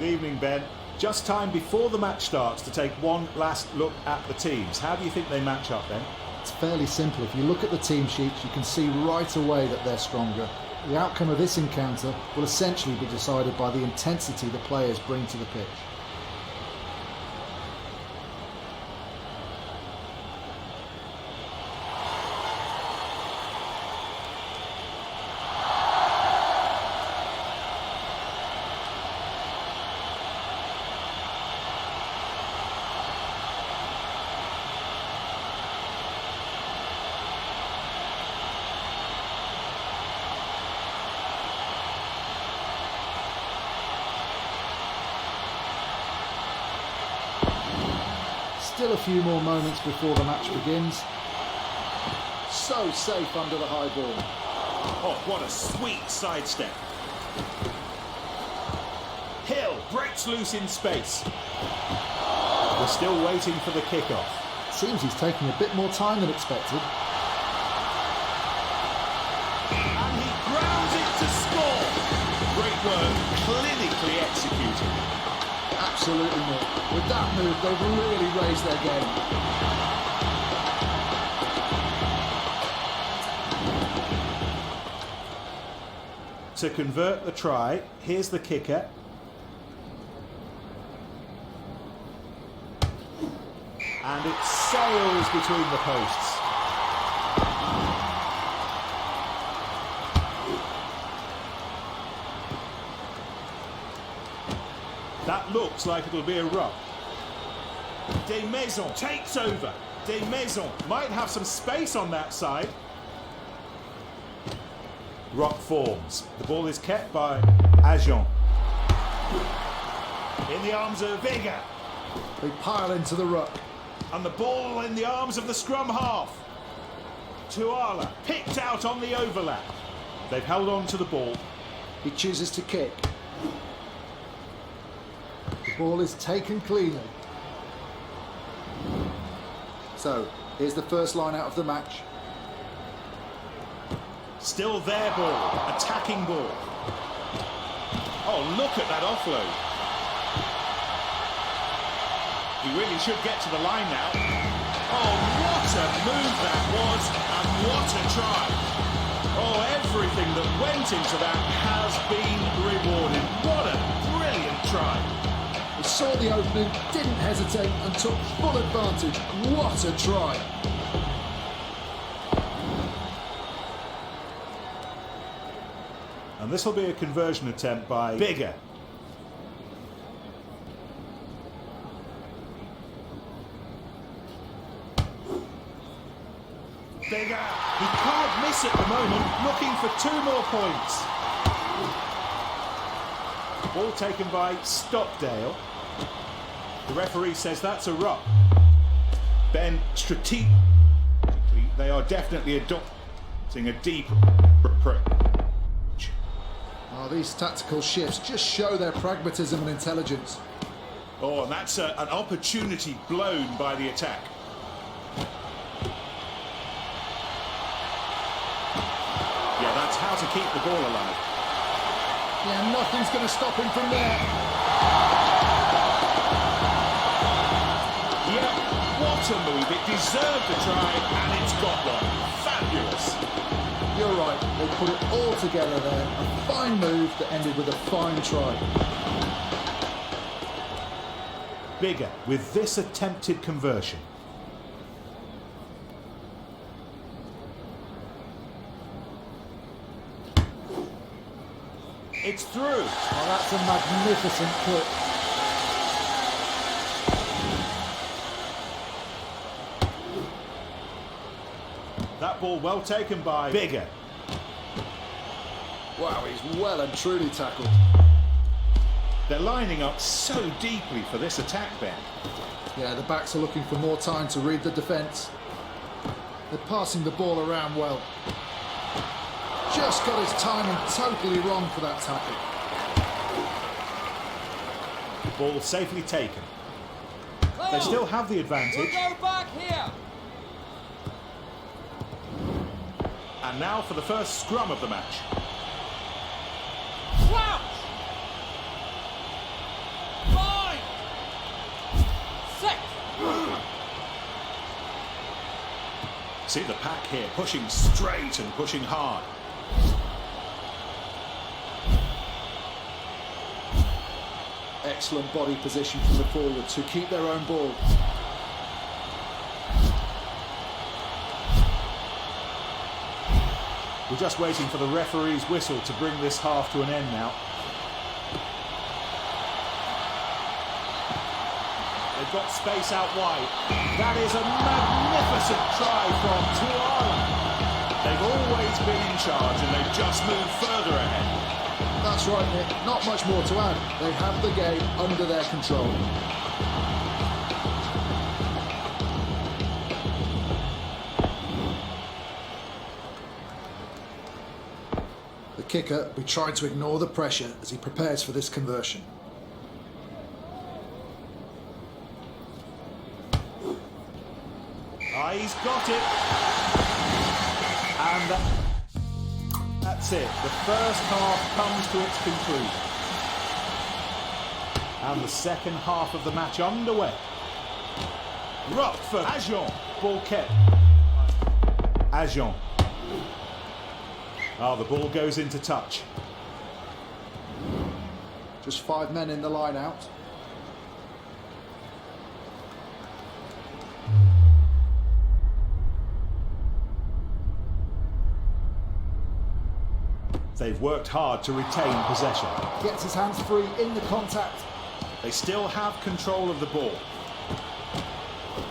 Good evening, Ben. Just time before the match starts to take one last look at the teams. How do you think they match up, Ben? It's fairly simple. If you look at the team sheets, you can see right away that they're stronger. The outcome of this encounter will essentially be decided by the intensity the players bring to the pitch. Still a few more moments before the match begins. So safe under the high ball. Oh, what a sweet sidestep. Hill breaks loose in space. We're still waiting for the kickoff. Seems he's taking a bit more time than expected. And he grounds it to score. Great work, clinically executed. Absolutely not. With that move, they've really raised their game. To convert the try, here's the kicker. And it sails between the posts. That looks like it'll be a ruck. Des Maisons takes over. Des Maisons might have some space on that side. Ruck forms. The ball is kept by Agent. In the arms of Vega. They pile into the ruck. And the ball in the arms of the scrum half. Tuala picked out on the overlap. They've held on to the ball. He chooses to kick. The ball is taken cleanly. So, here's the first line out of the match. Still their ball, attacking ball. Oh, look at that offload. He really should get to the line now. Oh, what a move that was, and what a try. Oh, everything that went into that has been rewarded. What a brilliant try. He saw the opening, didn't hesitate, and took full advantage. What a try. And this will be a conversion attempt by Bigger. Bigger. He can't miss at the moment, looking for 2 more points. Ball taken by Stockdale. The referee says that's a ruck. Ben, strategically, they are definitely adopting a deep approach. Oh, these tactical shifts just show their pragmatism and intelligence. Oh, and that's an opportunity blown by the attack. Yeah, that's how to keep the ball alive. Yeah, nothing's going to stop him from there. Yeah, what a move. It deserved a try, and it's got one. Fabulous. You're right, they put it all together there. A fine move that ended with a fine try. Bigger with this attempted conversion. It's through. Oh, that's a magnificent kick. That ball well taken by Bigger. Wow, he's well and truly tackled. They're lining up so deeply for this attack, Ben. Yeah, the backs are looking for more time to read the defence. They're passing the ball around well. Just got his timing totally wrong for that tackle. Ball safely taken. They still have the advantage. We'll go back here. And now for the first scrum of the match. Slouch! See the pack here, pushing straight and pushing hard. Excellent body position from the forwards who keep their own ball. We're just waiting for the referee's whistle to bring this half to an end now. They've got space out wide. That is a magnificent try from Tuala. They've always been in charge and they've just moved further ahead. That's right, Nick. Not much more to add. They have the game under their control. The kicker will be trying to ignore the pressure as he prepares for this conversion. He's got it. And that's it. The first half comes to its conclusion. And the second half of the match underway. Rock for Ajon. Ball kept. Ajon. The ball goes into touch. Just 5 men in the line out. They've worked hard to retain possession. Gets his hands free in the contact. They still have control of the ball.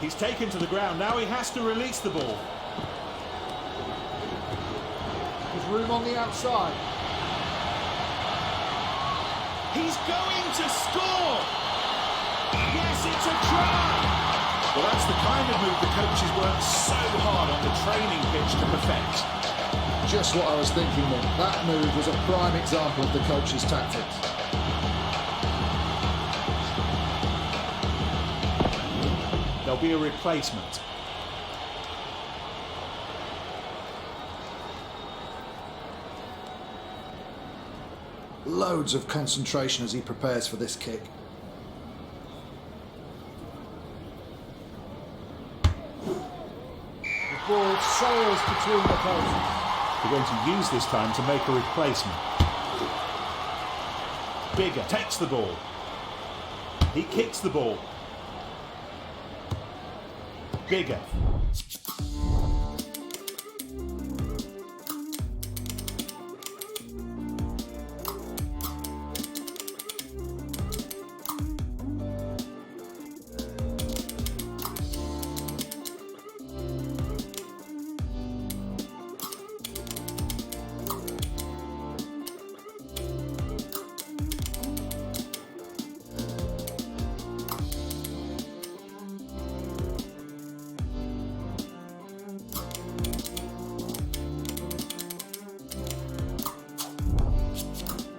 He's taken to the ground. Now he has to release the ball. There's room on the outside. He's going to score! Yes, it's a try! Well, that's the kind of move the coaches worked so hard on the training pitch to perfect. Just what I was thinking then. That move was a prime example of the coach's tactics. There'll be a replacement. Loads of concentration as he prepares for this kick. The ball sails between the posts. They're going to use this time to make a replacement. Bigger takes the ball. He kicks the ball. Bigger.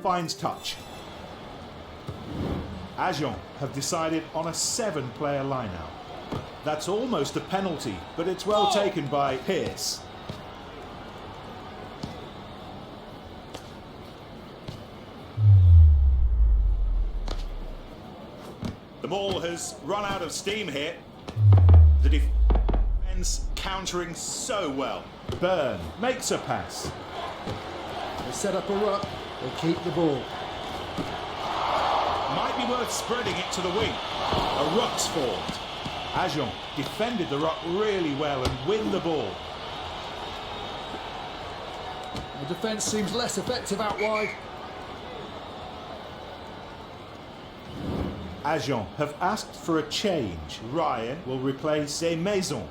Finds touch. Ajon have decided on a 7-player line-out. That's almost a penalty, but it's well taken by Pearce. The ball has run out of steam here. The defence countering so well. Byrne makes a pass. They set up a ruck. They keep the ball. Might be worth spreading it to the wing. A ruck's formed. Ajon defended the ruck really well and win the ball. The defence seems less effective out wide. Ajon have asked for a change. Ryan will replace Maison.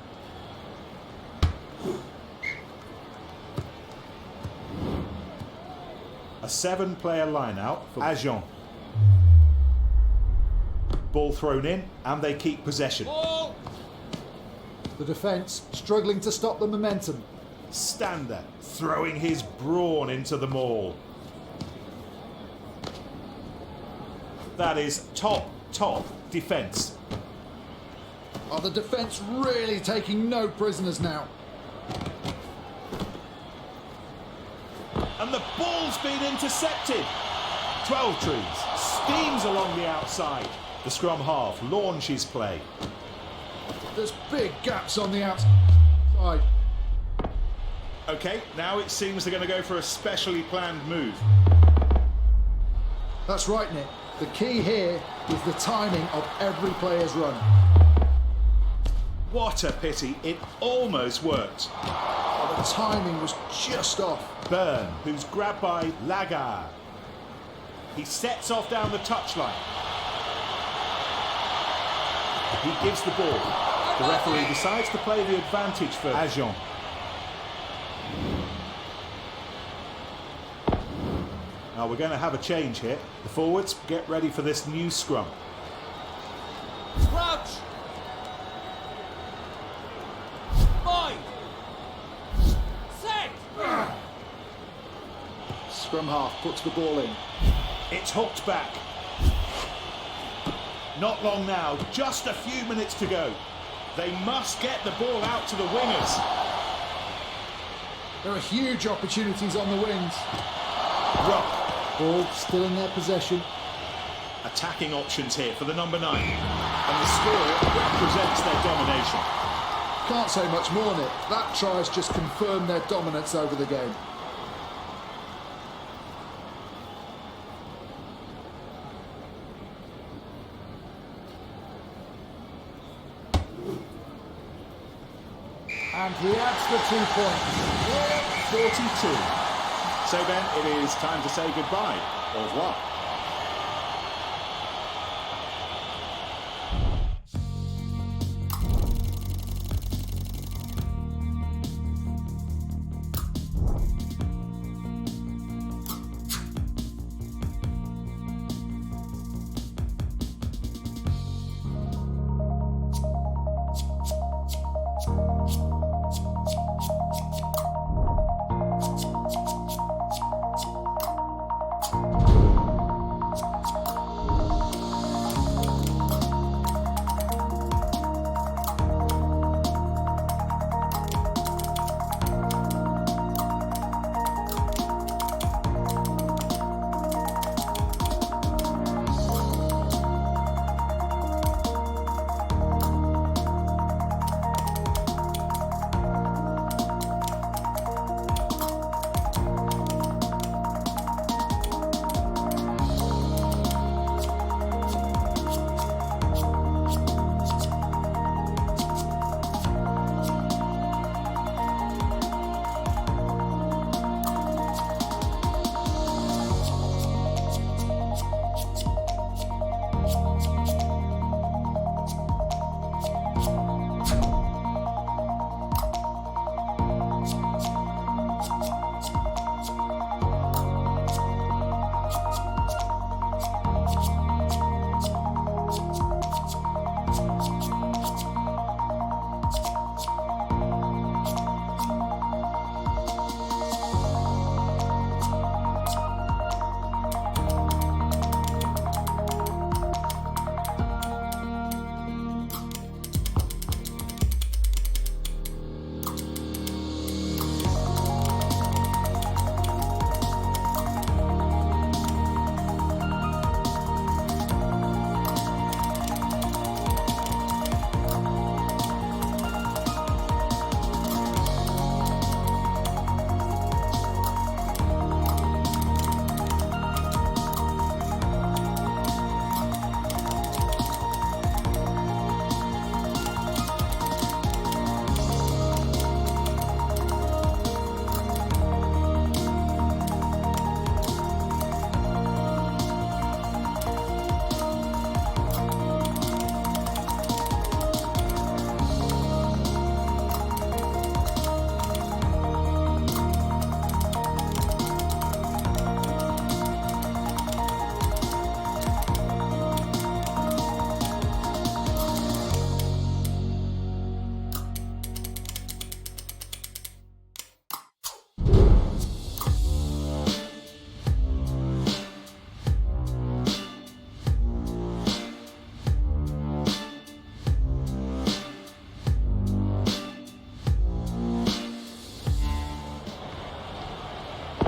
A 7-player line-out for Ajon. Ball thrown in, and they keep possession. The defence struggling to stop the momentum. Stander throwing his brawn into the maul. That is top defence. Are the defence really taking no prisoners now? And the ball's been intercepted. 12 trees steams along the outside. The scrum half launches play. There's big gaps on the outside. OK, now it seems they're going to go for a specially planned move. That's right, Nick. The key here is the timing of every player's run. What a pity, it almost worked. Oh, the timing was just off. Byrne, who's grabbed by Lagarde. He sets off down the touchline. He gives the ball. The referee decides to play the advantage for Ajon. Now we're going to have a change here. The forwards get ready for this new scrum. Crouch! 5! Set! Scrum half puts the ball in. It's hooked back. Not long now, just a few minutes to go. They must get the ball out to the wingers. There are huge opportunities on the wings. Rock. Ball still in their possession. Attacking options here for the number 9. And the score represents their domination. Can't say much more, Nick. That try's just confirmed their dominance over the game. And he adds the 2 points. 42. So Ben, it is time to say goodbye. Au revoir.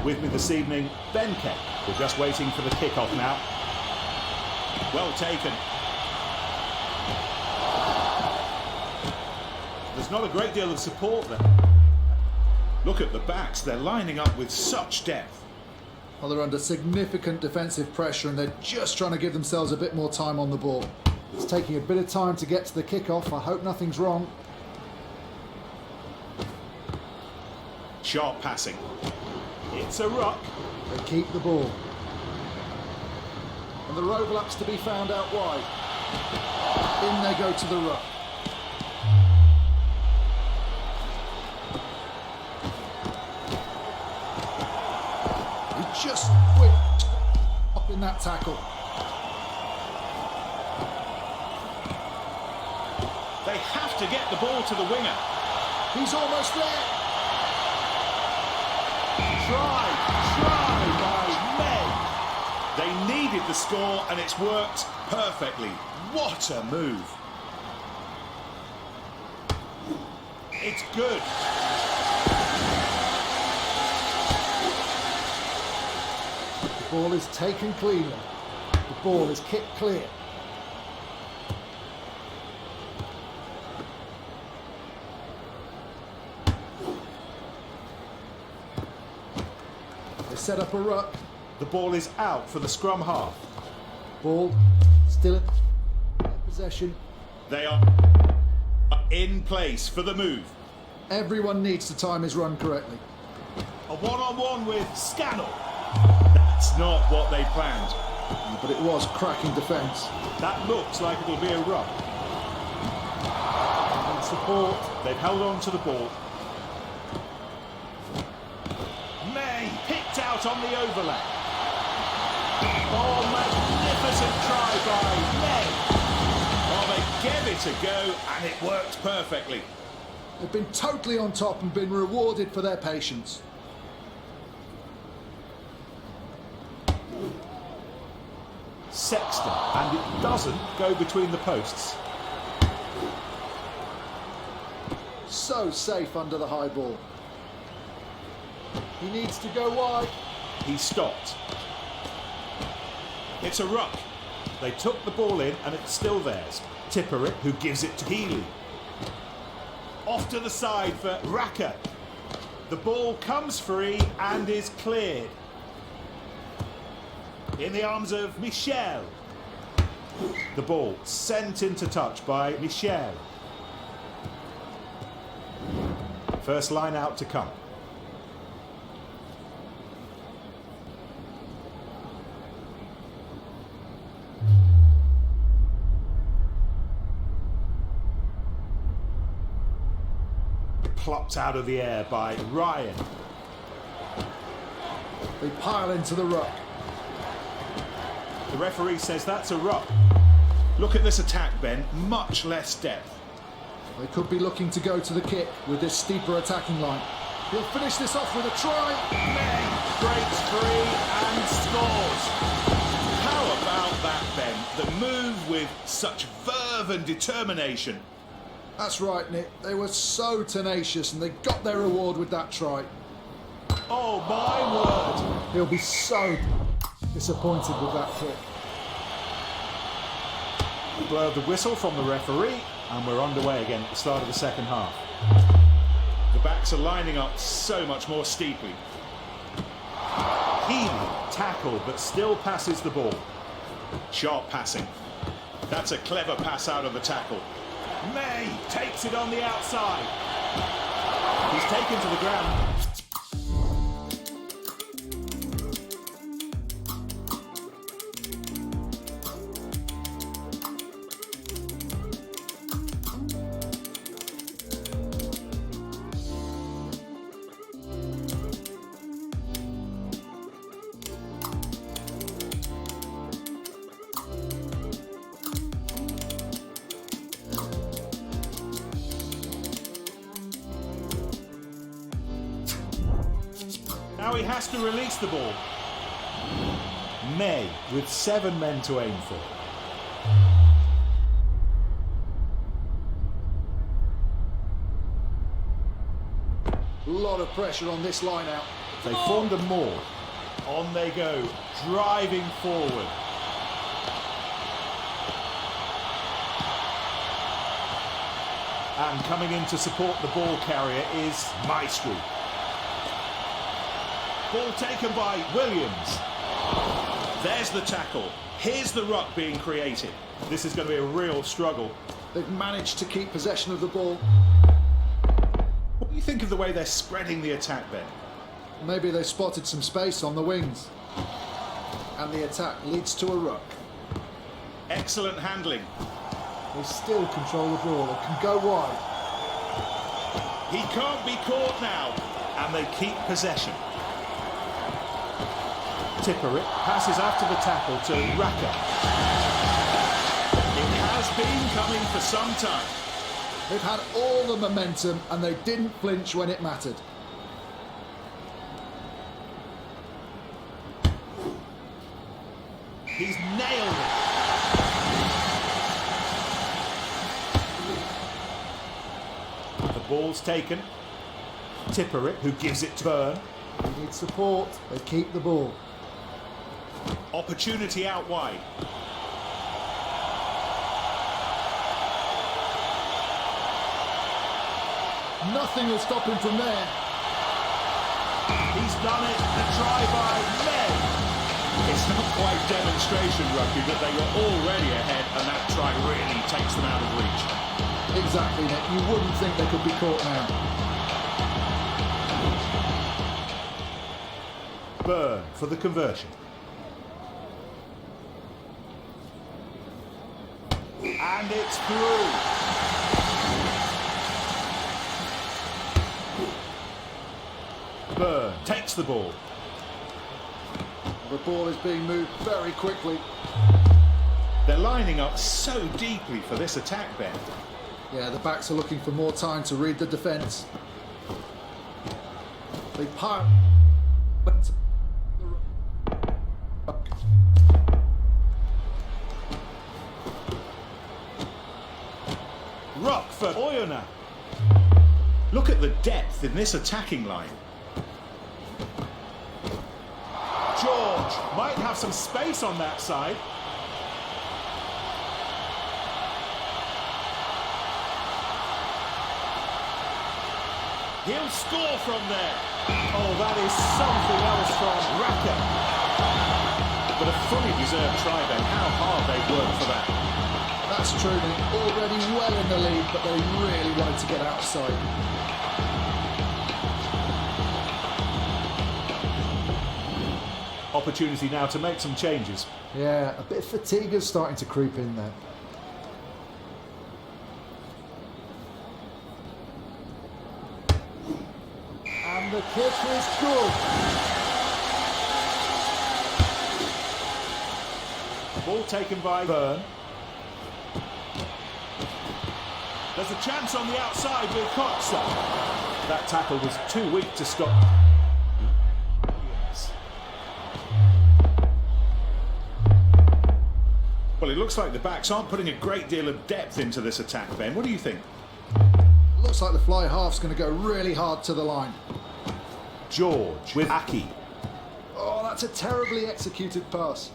With me this evening, Ben Keck. We're just waiting for the kick-off now. Well taken. There's not a great deal of support there. Look at the backs, they're lining up with such depth. Well, they're under significant defensive pressure and they're just trying to give themselves a bit more time on the ball. It's taking a bit of time to get to the kickoff. I hope nothing's wrong. Sharp passing. It's a ruck. They keep the ball. And there are overlaps to be found out wide. In they go to the ruck. He just whipped up in that tackle. They have to get the ball to the winger. He's almost there. Try by May. They needed the score and it's worked perfectly. What a move. It's good. The ball is taken cleanly. The ball is kicked clear. They set up a ruck. The ball is out for the scrum half. Ball still in possession. They are in place for the move. Everyone needs to time his run correctly. A one-on-one with Scannell. That's not what they planned. But it was cracking defence. That looks like it'll be a ruck. And support. They've held on to the ball. May picked out on the overlap. Oh, magnificent try by May. Oh, they gave it a go and it worked perfectly. They've been totally on top and been rewarded for their patience. Sexton, and it doesn't go between the posts. So safe under the high ball. He needs to go wide. He stopped. It's a ruck. They took the ball in and it's still theirs. Tipper it, who gives it to Healy. Off to the side for Raka. The ball comes free and is cleared. In the arms of Michel. The ball sent into touch by Michel. First line out to come. Plucked out of the air by Ryan. They pile into the ruck. The referee says that's a ruck. Look at this attack, Ben. Much less depth. They could be looking to go to the kick with this steeper attacking line. He'll finish this off with a try. May breaks free and scores. How about that, Ben? The move with such verve and determination. That's right, Nick. They were so tenacious and they got their reward with that try. Oh, my word. He'll be so disappointed with that kick. Blow the whistle from the referee and we're underway again at the start of the second half. The backs are lining up so much more steeply. Healy tackled but still passes the ball. Sharp passing. That's a clever pass out of the tackle. May takes it on the outside. He's taken to the ground. Now he has to release the ball. May with 7 men to aim for. A lot of pressure on this line out. They formed a maul. On they go, driving forward. And coming in to support the ball carrier is Maestri. Ball taken by Williams. There's the tackle. Here's the ruck being created. This is going to be a real struggle. They've managed to keep possession of the ball. What do you think of the way they're spreading the attack, Ben? Maybe they spotted some space on the wings. And the attack leads to a ruck. Excellent handling. They still control the ball. It can go wide. He can't be caught now. And they keep possession. Tipper it, passes after the tackle to Raka. It has been coming for some time. They've had all the momentum and they didn't flinch when it mattered. He's nailed it. The ball's taken. Tipper it, who gives it to Byrne. They need support. They keep the ball. Opportunity out wide. Nothing will stop him from there. He's done it. A try by May. It's not quite demonstration rugby, but they were already ahead, and that try really takes them out of reach. Exactly, Nick. You wouldn't think they could be caught now. Byrne for the conversion. And it's through. Byrne takes the ball. The ball is being moved very quickly. They're lining up so deeply for this attack, Ben. Yeah, the backs are looking for more time to read the defence. They pile. Ruck for Oyonnax. Look at the depth in this attacking line. George might have some space on that side. He'll score from there. Oh, that is something else from Raka. But a fully deserved try, Ben. How hard they've worked for that. That's true, they're already well in the lead, but they really wanted to get outside. Opportunity now to make some changes. Yeah, a bit of fatigue is starting to creep in there. And the kick is good. Ball taken by Byrne. There's a chance on the outside with Coxa. That tackle was too weak to stop. Well, it looks like the backs aren't putting a great deal of depth into this attack, Ben. What do you think? Looks like the fly half's going to go really hard to the line. George with Aki. Oh, that's a terribly executed pass.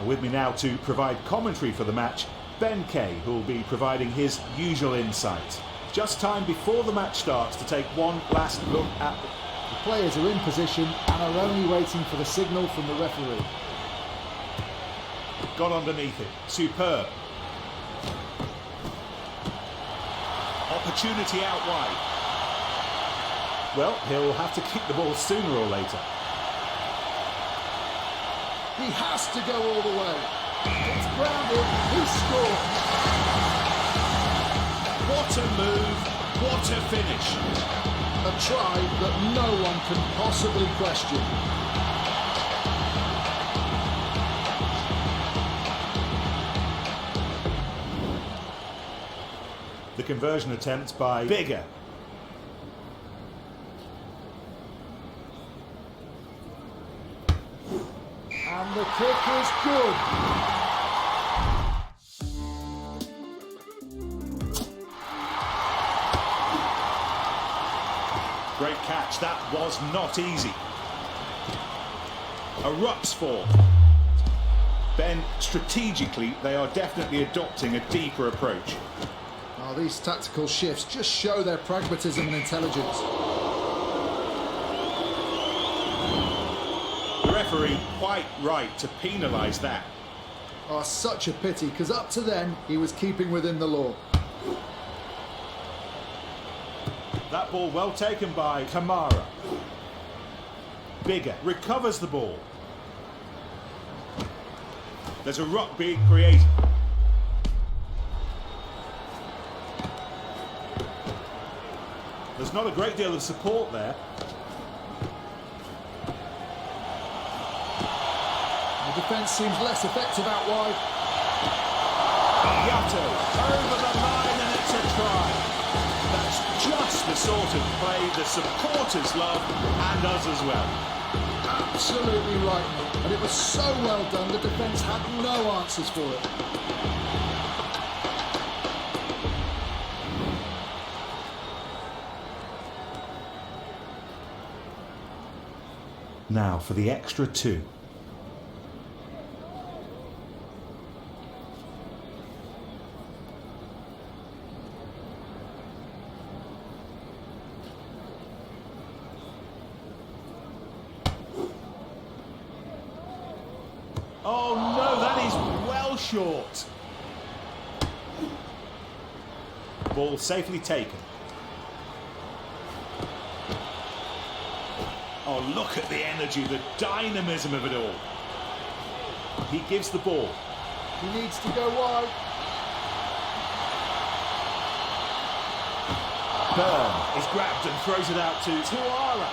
With me now to provide commentary for the match, Ben Kay, who will be providing his usual insight. Just time before the match starts to take one last look at the players are in position and are only waiting for the signal from the referee. Got underneath it. Superb. Opportunity out wide. Well, he'll have to kick the ball sooner or later. He has to go all the way. It's grounded. He scored. What a move. What a finish. A try that no one can possibly question. The conversion attempt by Bigger. And the kick is good. Great catch. That was not easy. A ruck's fall. Ben, strategically, they are definitely adopting a deeper approach. Oh, these tactical shifts just show their pragmatism and intelligence. The referee quite right to penalise that. Oh, such a pity, because up to then, he was keeping within the law. That ball well taken by Kamara. Bigger recovers the ball. There's a ruck being created. There's not a great deal of support there. The defence seems less effective out wide. Gatto over the line and it's a try. That's just the sort of play the supporters love and us as well. Absolutely right, Nick. And it was so well done, the defence had no answers for it. Now for the extra two. Oh no, that is well short. Ball safely taken. Oh, look at the energy, the dynamism of it all. He gives the ball. He needs to go wide. Byrne is grabbed and throws it out to Tuara.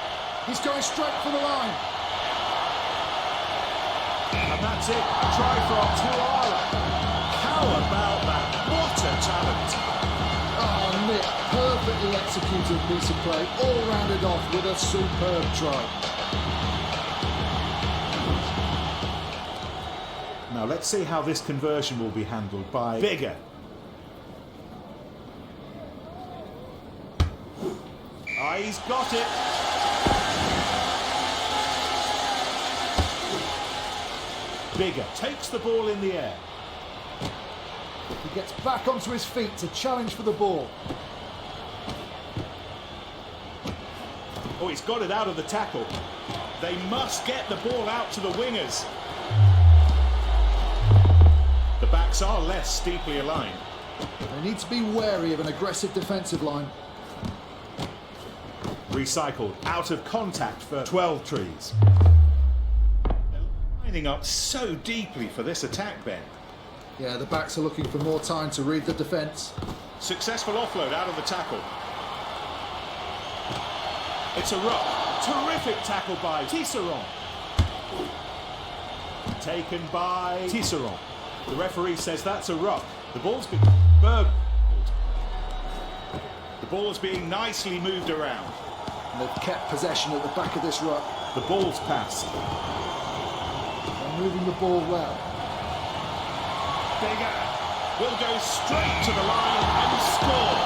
He's going straight for the line. And that's it, a try from Tuara. How about that? What a talent. Oh, Nick, perfectly executed piece of play, all rounded off with a superb try. Now let's see how this conversion will be handled by Bigger. Ah, he's got it. Bigger takes the ball in the air. He gets back onto his feet to challenge for the ball. Oh, he's got it out of the tackle. They must get the ball out to the wingers. The backs are less steeply aligned. They need to be wary of an aggressive defensive line. Recycled, out of contact for 12 trees. They're lining up so deeply for this attack, Ben. Yeah, the backs are looking for more time to read the defence. Successful offload out of the tackle. It's a ruck. Terrific tackle by Tisserand. Taken by Tisserand. The referee says that's a ruck. The ball's been burgled. The ball is being nicely moved around. And they've kept possession at the back of this ruck. The ball's passed. They're moving the ball well. Bigger will go straight to the line and score.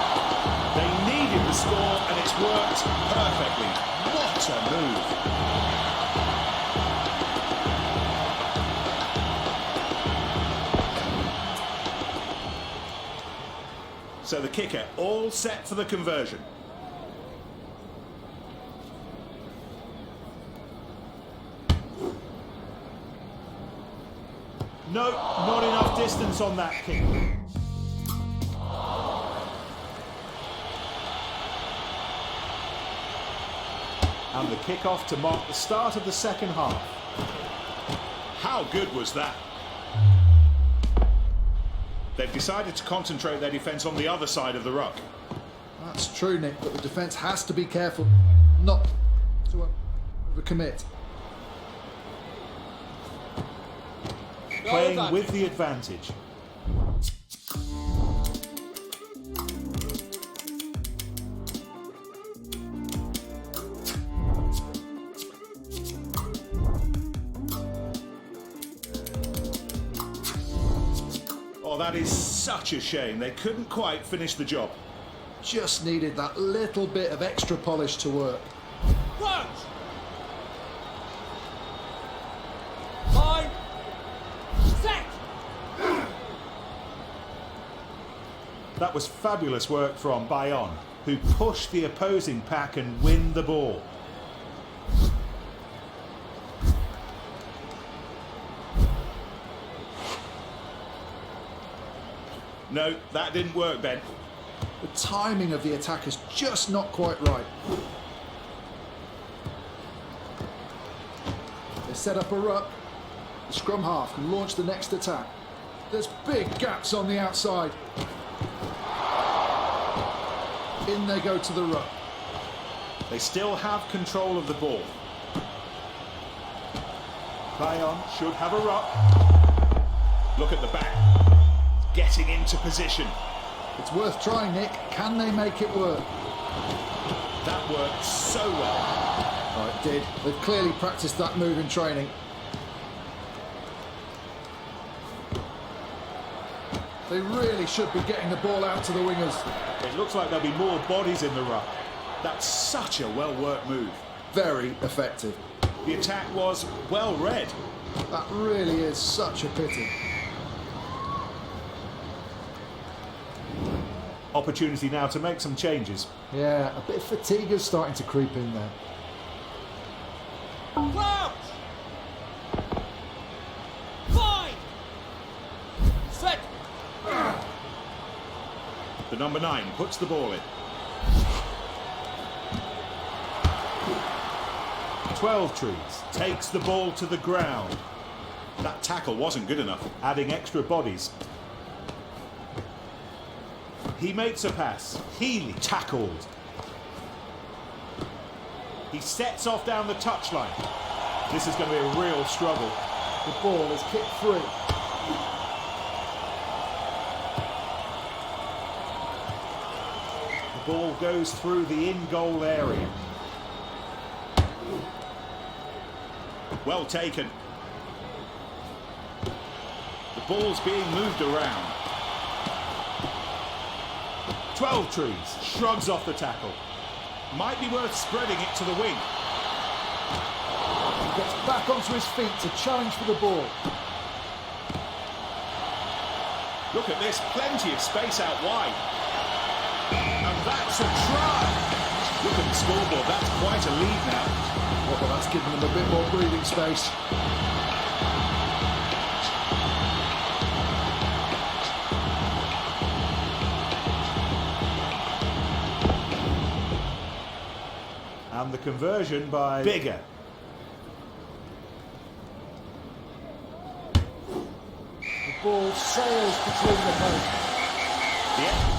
They needed the score and it's worked perfectly. What a move. So the kicker all set for the conversion. No, not enough distance on that kick. And the kick-off to mark the start of the second half. How good was that? They've decided to concentrate their defence on the other side of the ruck. That's true, Nick, but the defence has to be careful not to overcommit. Playing with the advantage. Oh, that is such a shame. They couldn't quite finish the job. Just needed that little bit of extra polish to work. Punch! 5, set! That was fabulous work from Bayonne, who pushed the opposing pack and win the ball. No, that didn't work, Ben. The timing of the attack is just not quite right. They set up a ruck. The scrum half can launch the next attack. There's big gaps on the outside. In they go to the ruck. They still have control of the ball. Bayonne should have a ruck. Look at the back. Getting into position. It's worth trying, Nick. Can they make it work? That worked so well. Oh, it did. They've clearly practiced that move in training. They really should be getting the ball out to the wingers. It looks like there'll be more bodies in the ruck. That's such a well-worked move. Very effective. The attack was well read. That really is such a pity. Opportunity now to make some changes. Yeah, a bit of fatigue is starting to creep in there. Crouch! 5, set! The number 9 puts the ball in. 12 Trees takes the ball to the ground. That tackle wasn't good enough, adding extra bodies. He makes a pass. Healy tackled. He sets off down the touchline. This is going to be a real struggle. The ball is kicked free. The ball goes through the in-goal area. Well taken. The ball's being moved around. 12 Trees shrugs off the tackle. Might be worth spreading it to the wing. He gets back onto his feet to challenge for the ball. Look at this, plenty of space out wide. And that's a try. Look at the scoreboard, that's quite a lead now. Well, that's given them a bit more breathing space. And the conversion by Bigger. The ball sails between the posts. Yeah.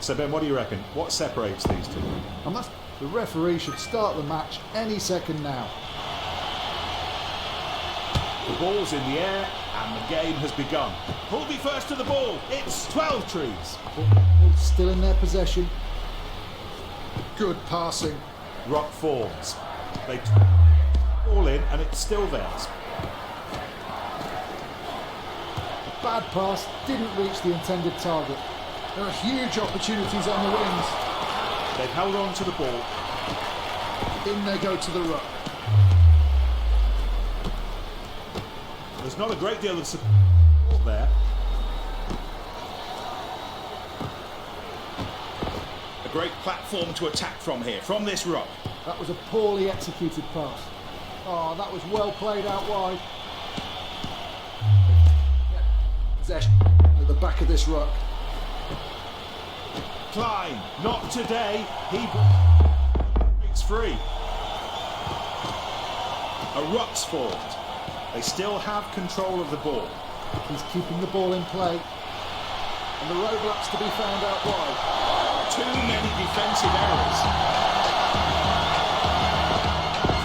So Ben, what do you reckon? What separates these two? And the referee should start the match any second now. The ball's in the air and the game has begun. Who'll be first to the ball? It's 12 trees. Ball still in their possession. Good passing. Rock forms. They ball in and it's still theirs. A bad pass didn't reach the intended target. There are huge opportunities on the wings. They've held on to the ball. In they go to the ruck. There's not a great deal of support there. A great platform to attack from here, from this ruck. That was a poorly executed pass. Oh, that was well played out wide. Possession at the back of this ruck. Klein, not today. He breaks free. A ruck's formed. They still have control of the ball. He's keeping the ball in play. And the roadblocks to be found out wide. Too many defensive errors.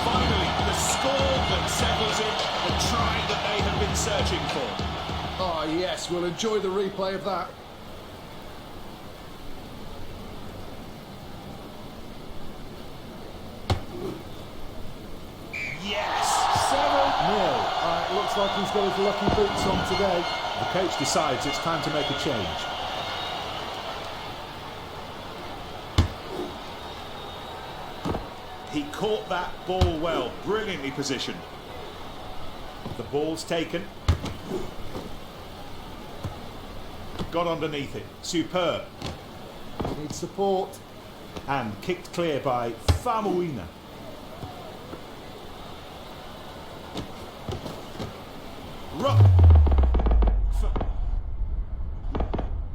Finally, the score that settles it, the try that they have been searching for. Oh yes, we'll enjoy the replay of that. Yes! 7-0. It looks like he's got his lucky boots on today. The coach decides it's time to make a change. He caught that ball well, brilliantly positioned. The ball's taken. Got underneath it. Superb. He needs support. And kicked clear by Famuina.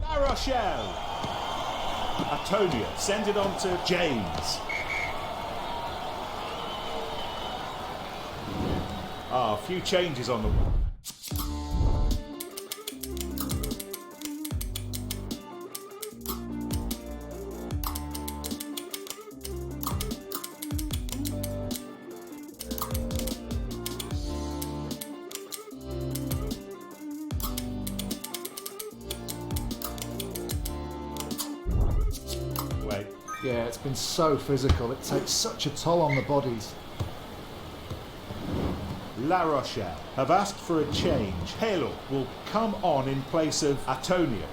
La Rochelle. Antonia sends it on to James. A few changes on the wall. Yeah, it's been so physical. It takes such a toll on the bodies. La Rochelle have asked for a change. Halo will come on in place of Antonia.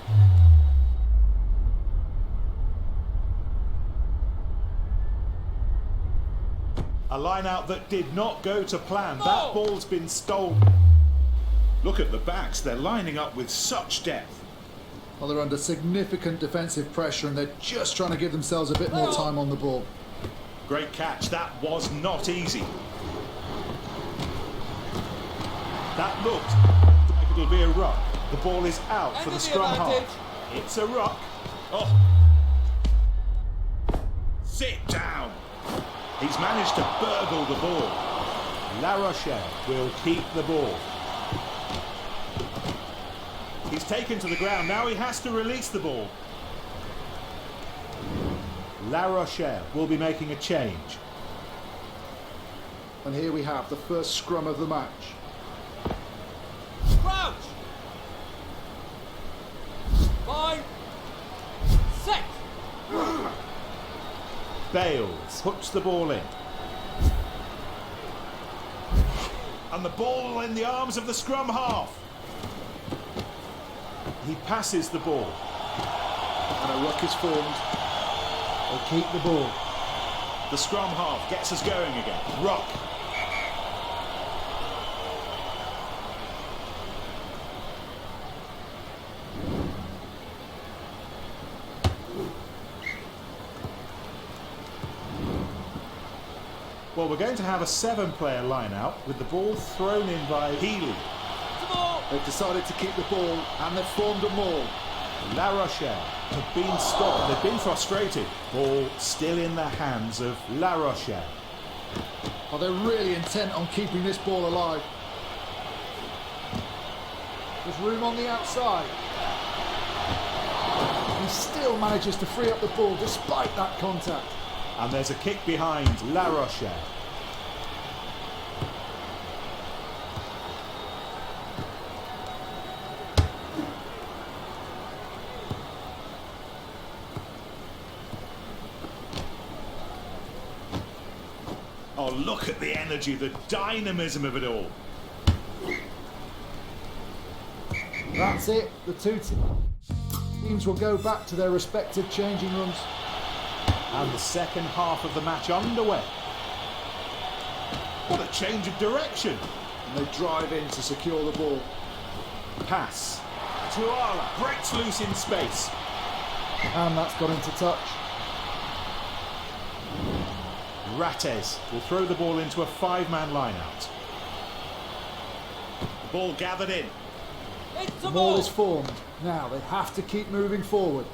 A line-out that did not go to plan. That ball's been stolen. Look at the backs. They're lining up with such depth. Well, they're under significant defensive pressure and they're just trying to give themselves a bit more time on the ball. Great catch. That was not easy. That looked like it'll be a ruck. The ball is out for the scrum half. It's a ruck. Oh. Sit down. He's managed to burgle the ball. La Rochelle will keep the ball. He's taken to the ground. Now he has to release the ball. La Rochelle will be making a change. And here we have the first scrum of the match. Crouch! 5, set! Bales puts the ball in. And the ball in the arms of the scrum half. He passes the ball. And a ruck is formed. They'll keep the ball. The scrum half gets us going again. Ruck. Well, we're going to have a 7-player line-out with the ball thrown in by Healy. They've decided to keep the ball and they've formed a maul. La Rochelle have been stopped. They've been frustrated. Ball still in the hands of La Rochelle. Oh, they're really intent on keeping this ball alive. There's room on the outside. He still manages to free up the ball despite that contact. And there's a kick behind La Rochelle. Oh, look at the energy, the dynamism of it all. That's it. The two teams will go back to their respective changing rooms. And the second half of the match underway. What a change of direction. And they drive in to secure the ball. Pass. Tuala breaks loose in space. And that's got into touch. Rates will throw the ball into a five-man line-out. The ball gathered in. It's The a ball ball. is formed. Now they have to keep moving forward.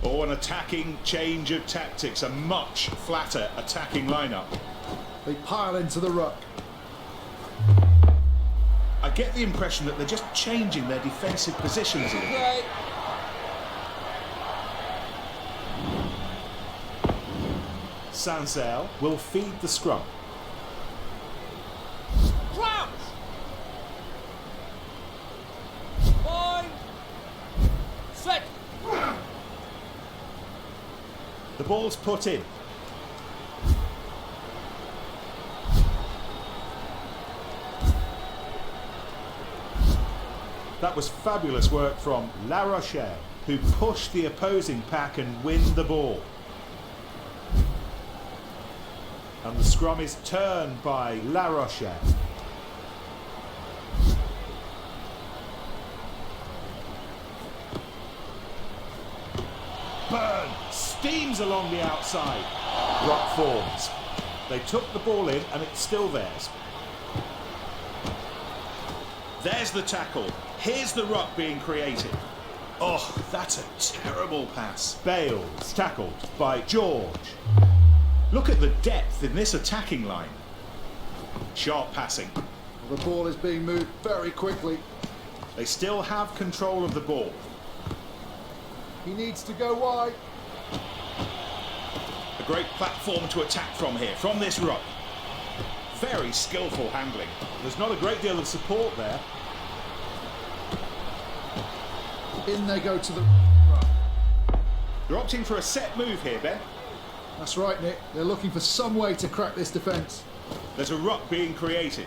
Oh, an attacking change of tactics. A much flatter attacking lineup. They pile into the ruck. I get the impression that they're just changing their defensive positions here. Great. Sansel will feed the scrum. Crouch. 5. Set. The ball's put in. That was fabulous work from La Rochelle, who pushed the opposing pack and win the ball. And the scrum is turned by La Rochelle. Burn steams along the outside. Ruck forms. They took the ball in and it's still theirs. There's the tackle. Here's the ruck being created. Oh, that's a terrible pass. Bales tackled by George. Look at the depth in this attacking line. Sharp passing. The ball is being moved very quickly. They still have control of the ball. He needs to go wide. A great platform to attack from here, from this ruck. Very skillful handling. There's not a great deal of support there. In they go to the ruck. They're opting for a set move here, Ben. That's right, Nick. They're looking for some way to crack this defence. There's a ruck being created.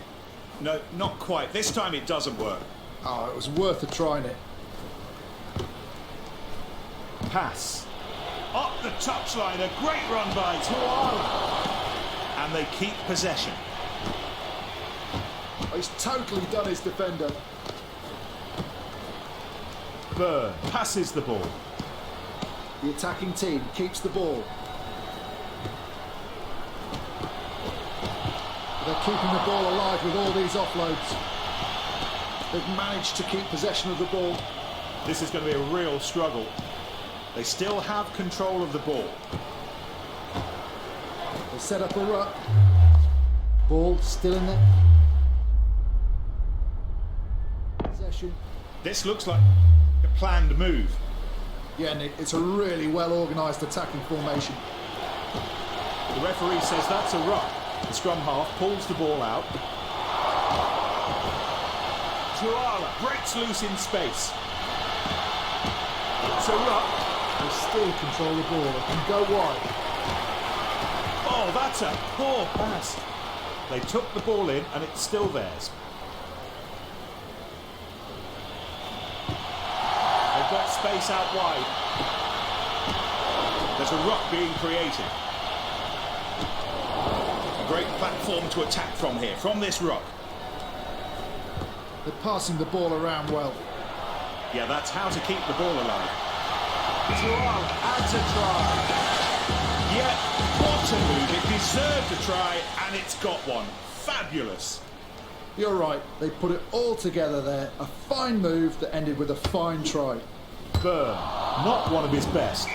No, not quite. This time it doesn't work. Oh, it was worth a try, Nick. Pass. Up the touchline, a great run by Tuala. And they keep possession. He's totally done his defender. Burn passes the ball. The attacking team keeps the ball. They're keeping the ball alive with all these offloads. They've managed to keep possession of the ball. This is going to be a real struggle. They still have control of the ball. They set up a ruck. Ball still in there. Possession. This looks like a planned move. Yeah, Nick, it's a really well organised attacking formation. The referee says that's a ruck. The scrum half pulls the ball out. Tuala breaks loose in space. It's a ruck. They still control the ball. They can go wide. Oh, that's a poor pass. They took the ball in and it's still theirs. They've got space out wide. There's a ruck being created. A great platform to attack from here, from this ruck. They're passing the ball around well. Yeah, that's how to keep the ball alive. Tuala adds a try. Yeah, what a move. It deserved a try and it's got one. Fabulous. You're right, they put it all together there. A fine move that ended with a fine try. Burn, not one of his best.